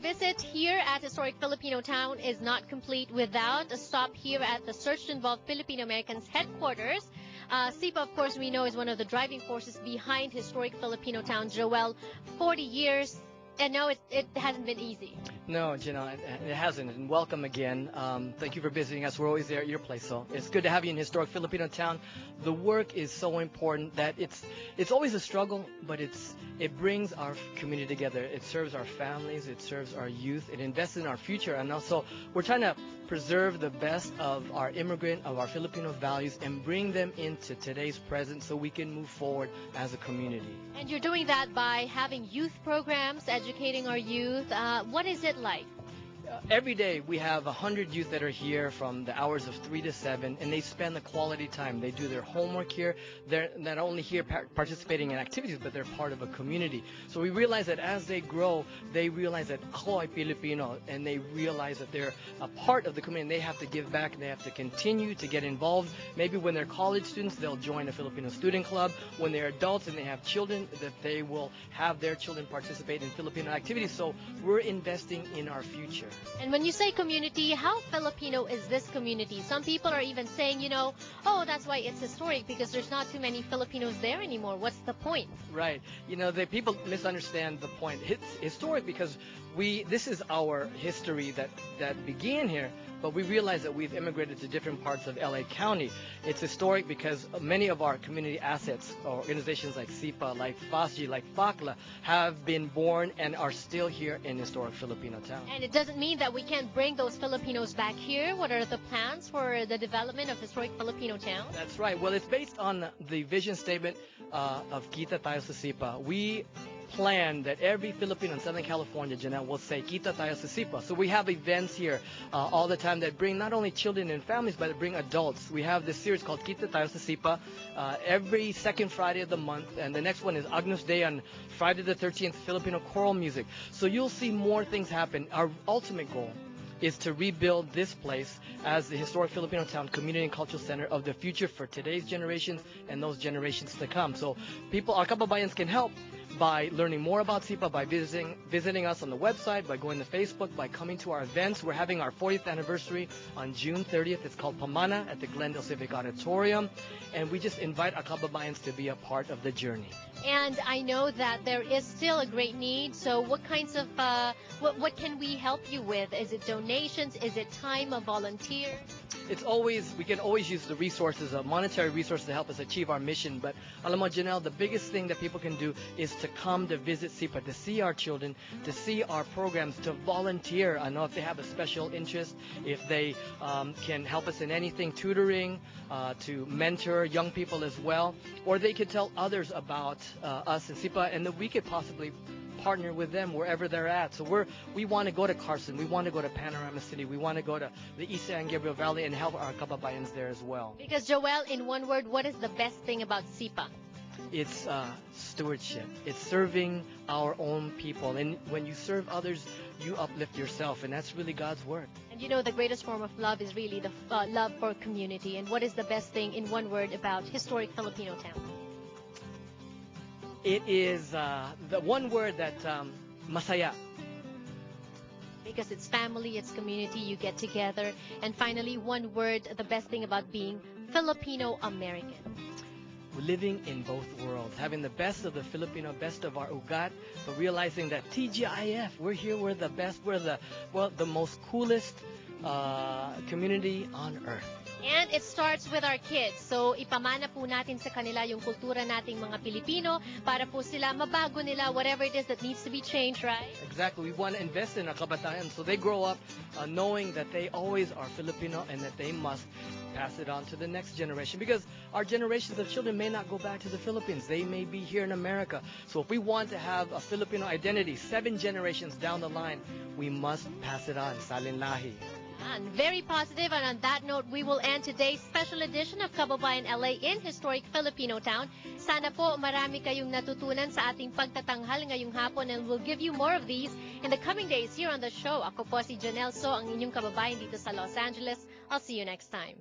visit here at historic Filipino town is not complete without a stop here at the Search to Involve Filipino Americans headquarters. SIPA, of course, we know is one of the driving forces behind historic Filipino town. Joel, 40 years, and no, it hasn't been easy. No, Gina, it hasn't. And welcome again. Thank you for visiting us. We're always there at your place, so it's good to have you in historic Filipino town. The work is so important that it's always a struggle, but it brings our community together. It serves our families. It serves our youth. It invests in our future, and also we're trying to preserve the best of our immigrant, of our Filipino values, and bring them into today's present so we can move forward as a community. And you're doing that by having youth programs, educating our youth. What is it like? Every day we have 100 youth that are here from the hours of 3 to 7, and they spend the quality time. They do their homework here. They're not only here participating in activities, but they're part of a community. So we realize that as they grow, they realize that ako ay Filipino, and they realize that they're a part of the community. They have to give back. They have to continue to get involved. Maybe when they're college students, they'll join a Filipino student club. When they're adults and they have children, that they will have their children participate in Filipino activities. So we're investing in our future. And when you say community, how Filipino is this community? Some people are even saying, oh, that's why it's historic, because there's not too many Filipinos there anymore. What's the point? Right. The people misunderstand the point. It's historic because this is our history that began here, but we realize that we've immigrated to different parts of LA County. It's historic because many of our community assets, organizations like SIPA, like FASG, like FACLA, have been born and are still here in historic Filipino town. And it doesn't mean that we can't bring those Filipinos back here. What are the plans for the development of historic Filipino town? That's right. Well, it's based on the vision statement of Kita Tayo sa SIPA. We plan that every Filipino in Southern California, Janelle, will say Kita Tayo sa SIPA. So we have events here all the time that bring not only children and families, but bring adults. We have this series called Kita Tayo sa SIPA every second Friday of the month, and the next one is Agnus Day on Friday the 13th, Filipino choral music. So you'll see more things happen. Our ultimate goal is to rebuild this place as the historic Filipino town community and cultural center of the future for today's generations and those generations to come. So our Kababayans can help by learning more about SIPA, by visiting us on the website, by going to Facebook, by coming to our events. We're having our 40th anniversary on June 30th. It's called Pamana at the Glendale Civic Auditorium. And we just invite our Kababayans to be a part of the journey. And I know that there is still a great need. So what kinds of, what can we help you with? Is it donations? Is it time, a volunteer? We can always use the resources, monetary resources to help us achieve our mission. But alam mo, Janelle, the biggest thing that people can do is to come to visit SIPA, to see our children, to see our programs, to volunteer. I know if they have a special interest, if they can help us in anything, tutoring, to mentor young people as well, or they could tell others about us in SIPA, and that we could possibly partner with them wherever they're at. So we want to go to Carson, we want to go to Panorama City, we want to go to the East San Gabriel Valley and help our Kababayans there as well. Because Joel, in one word, what is the best thing about SIPA? It's stewardship. It's serving our own people. And when you serve others, you uplift yourself. And that's really God's work. And the greatest form of love is really the love for community. And what is the best thing, in one word, about historic Filipino town? It is the one word that masaya. Because it's family, it's community, you get together. And finally, one word, the best thing about being Filipino American. We're living in both worlds, having the best of the Filipino, best of our ugat, but realizing that TGIF, we're here, we're the best, we're the most coolest community on earth. And it starts with our kids. So ipamana po natin sa kanila yung kultura nating mga Pilipino para po sila mabago nila whatever it is that needs to be changed, right? Exactly. We want to invest in our kabataan so they grow up knowing that they always are Filipino and that they must pass it on to the next generation, because our generations of children may not go back to the Philippines. They may be here in America. So if we want to have a Filipino identity 7 generations down the line, we must pass it on. Salin, Lahi. And very positive, and on that note, we will end today's special edition of Kababayan LA in historic Filipino town. Sana po marami kayong natutunan sa ating pagtatanghal ngayong hapon, and we'll give you more of these in the coming days here on the show. Ako po si Janelle So, ang inyong kababayan dito sa Los Angeles. I'll see you next time.